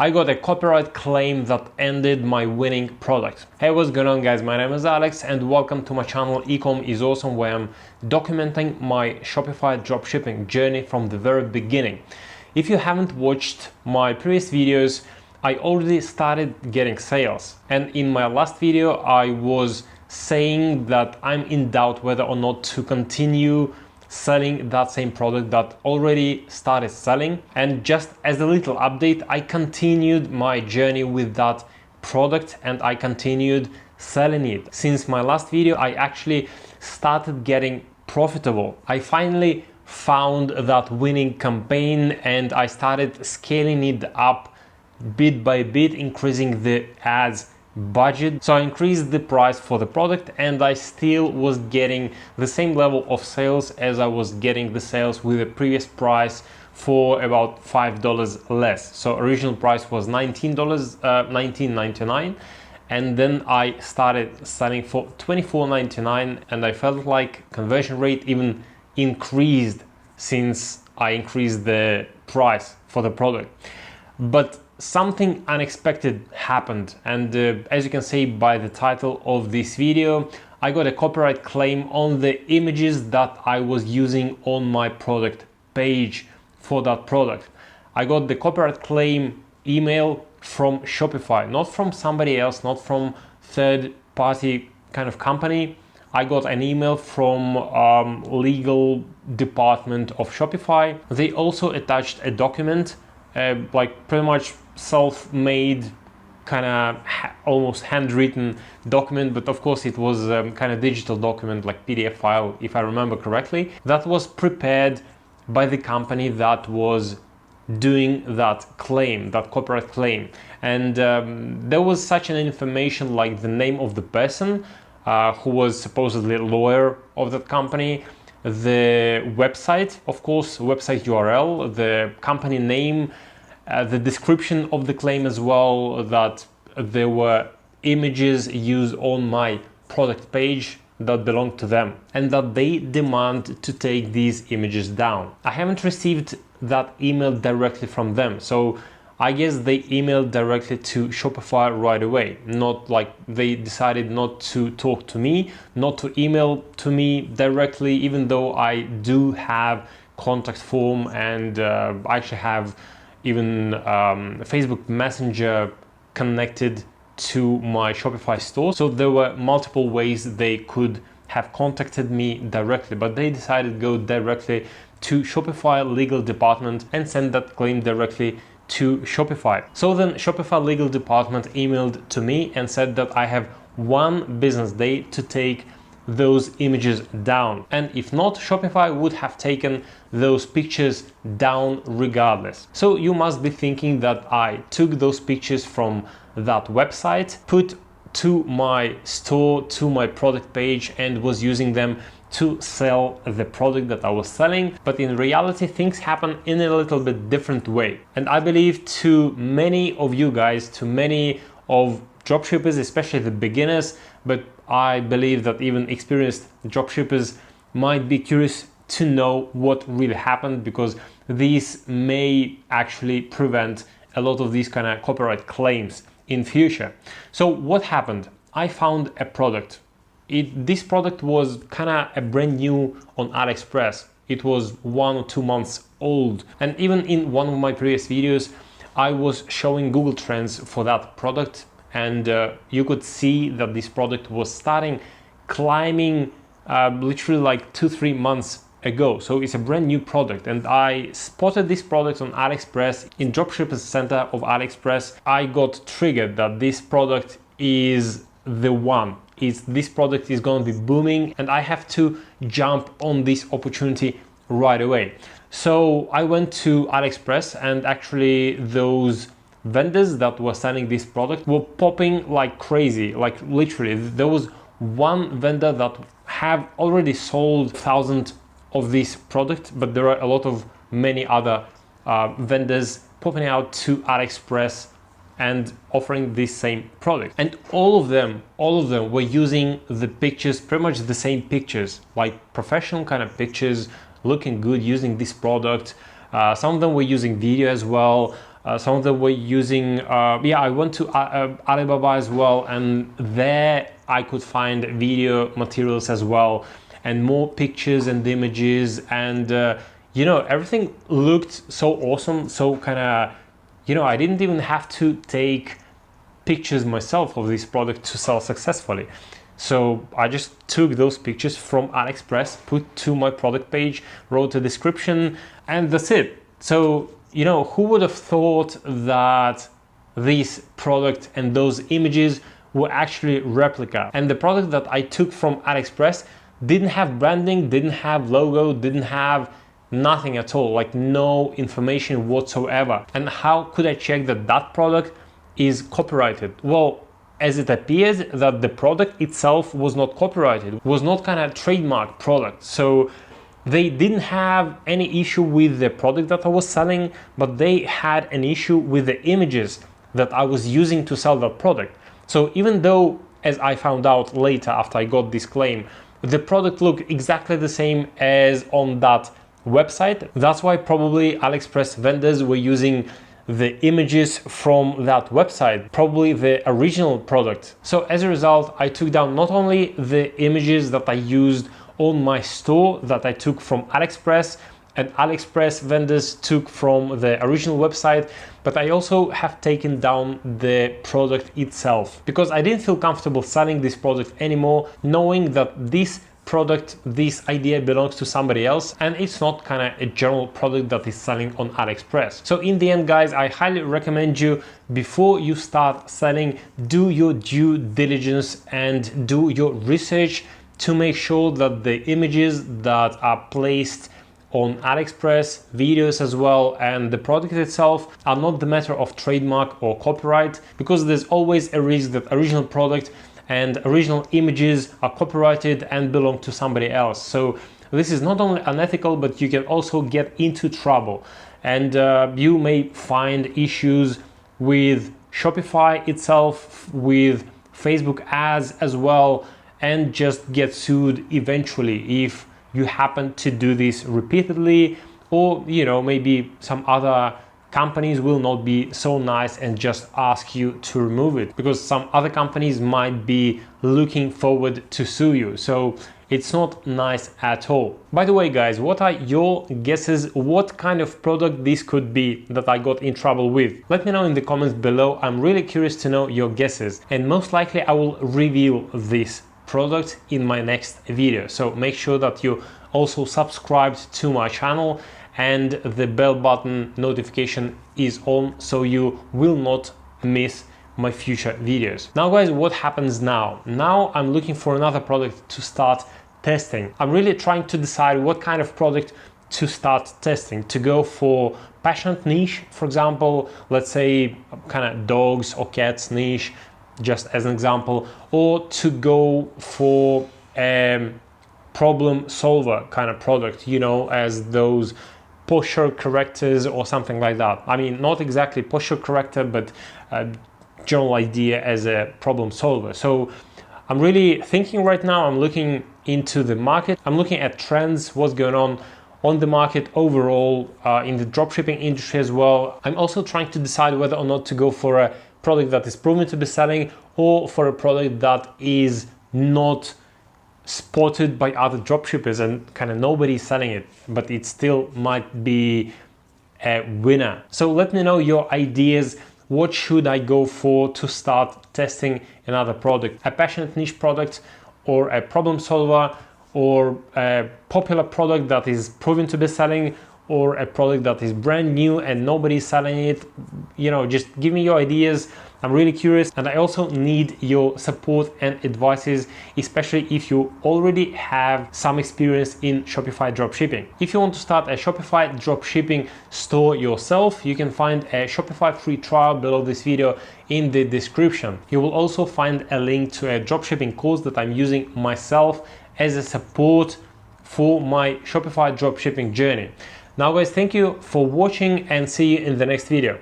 I got a copyright claim that ended my winning product. Hey, what's going on guys? My name is Alex and welcome to my channel Ecom is Awesome, where I'm documenting my Shopify dropshipping journey from the very beginning. If you haven't watched my previous videos, I already started getting sales, and in my last video I was saying that I'm in doubt whether or not to continue selling that same product that already started selling. And just as a little update, I continued my journey with that product and I continued selling it. Since my last video, I actually started getting profitable. I finally found that winning campaign and I started scaling it up bit by bit, increasing the ads budget. So I increased the price for the product and I still was getting the same level of sales as I was getting the sales with the previous price for about $5 less. So original price was $19, $19.99, and then I started selling for $24.99, and I felt like conversion rate even increased since I increased the price for the product. But something unexpected happened, and as you can see by the title of this video, I got a copyright claim on the images that I was using on my product page for that product. I got the copyright claim email from Shopify, not from somebody else, not from third party kind of company. I got an email from legal department of Shopify. They also attached a document, like pretty much self-made, kind of almost handwritten document, but of course it was kind of digital document, like PDF file, if I remember correctly, that was prepared by the company that was doing that claim, that copyright claim. And there was such an information like the name of the person who was supposedly a lawyer of that company, the website, of course, website URL, the company name, the description of the claim as well, that there were images used on my product page that belong to them and that they demand to take these images down. I haven't received that email directly from them, so I guess they emailed directly to Shopify right away. Not like they decided not to talk to me, not to email to me directly, even though I do have contact form and I actually have even Facebook Messenger connected to my Shopify store. So there were multiple ways they could have contacted me directly, but they decided to go directly to Shopify legal department and send that claim directly to Shopify. So then Shopify legal department emailed to me and said that I have 1 business day to take those images down, and if not, Shopify would have taken those pictures down regardless. So you must be thinking that I took those pictures from that website, put to my store, to my product page, and was using them to sell the product that I was selling. But in reality, things happen in a little bit different way. And I believe to many of you guys, to many of dropshippers, especially the beginners, but I believe that even experienced dropshippers might be curious to know what really happened, because these may actually prevent a lot of these kind of copyright claims in future. So what happened? I found a product. This product was kind of a brand new on AliExpress. It was 1 or 2 months old. And even in one of my previous videos, I was showing Google Trends for that product. And you could see that this product was starting climbing literally like 2-3 months ago. So it's a brand new product, and I spotted this product on AliExpress in Dropshippers Center of AliExpress. I got triggered that this product is the one. This product is going to be booming and I have to jump on this opportunity right away. So I went to AliExpress, and actually those vendors that were selling this product were popping like crazy. Like literally there was one vendor that have already sold thousands of this product, but there are a lot of many other vendors popping out to AliExpress and offering this same product. And all of them were using the pictures, pretty much the same pictures, like professional kind of pictures, looking good, using this product. Some of them were using video as well. Some of them were using, yeah, I went to Alibaba as well, and there I could find video materials as well, and more pictures and images, and you know, everything looked so awesome, so kind of, you know, I didn't even have to take pictures myself of this product to sell successfully. So I just took those pictures from AliExpress, put to my product page, wrote a description, and that's it. So, you know, who would have thought that this product and those images were actually replica? And the product that I took from AliExpress didn't have branding, didn't have logo, didn't have nothing at all, like no information whatsoever. And how could I check that that product is copyrighted? Well, as it appears that the product itself was not copyrighted, was not kind of trademark product. So they didn't have any issue with the product that I was selling, but they had an issue with the images that I was using to sell that product. So even though, as I found out later after I got this claim, the product looked exactly the same as on that website, that's why probably AliExpress vendors were using the images from that website, probably the original product. So as a result, I took down not only the images that I used on my store that I took from AliExpress and AliExpress vendors took from the original website, but I also have taken down the product itself, because I didn't feel comfortable selling this product anymore, knowing that this product, this idea belongs to somebody else, and it's not kind of a general product that is selling on AliExpress. So in the end, guys, I highly recommend you, before you start selling, do your due diligence and do your research to make sure that the images that are placed on AliExpress, videos as well, and the product itself are not the matter of trademark or copyright, because there's always a risk that original product and original images are copyrighted and belong to somebody else. So this is not only unethical, but you can also get into trouble, and you may find issues with Shopify itself, with Facebook ads as well, and just get sued eventually if you happen to do this repeatedly, or you know, maybe some other companies will not be so nice and just ask you to remove it, because some other companies might be looking forward to sue you. So it's not nice at all. By the way, guys, what are your guesses? What kind of product this could be that I got in trouble with? Let me know in the comments below. I'm really curious to know your guesses, and most likely I will reveal this product in my next video. So make sure that you also subscribed to my channel and the bell button notification is on, so you will not miss my future videos. Now, guys, what happens now? Now I'm looking for another product to start testing. I'm really trying to decide what kind of product to start testing, to go for passionate niche, for example, let's say kind of dogs or cats niche, just as an example, or to go for a problem solver kind of product, you know, as those posture correctors or something like that. I mean, not exactly posture corrector, but general idea as a problem solver. So I'm really thinking right now, I'm looking into the market, I'm looking at trends, what's going on the market overall, in the dropshipping industry as well. I'm also trying to decide whether or not to go for a product that is proven to be selling, or for a product that is not spotted by other dropshippers and kind of nobody's selling it, but it still might be a winner. So let me know your ideas. What should I go for to start testing another product? A passionate niche product, or a problem solver, or a popular product that is proven to be selling, or a product that is brand new and nobody's selling it? You know, just give me your ideas. I'm really curious, and I also need your support and advices, especially if you already have some experience in Shopify dropshipping. If you want to start a Shopify dropshipping store yourself, you can find a Shopify free trial below this video in the description. You will also find a link to a dropshipping course that I'm using myself as a support for my Shopify dropshipping journey. Now, guys, thank you for watching, and see you in the next video.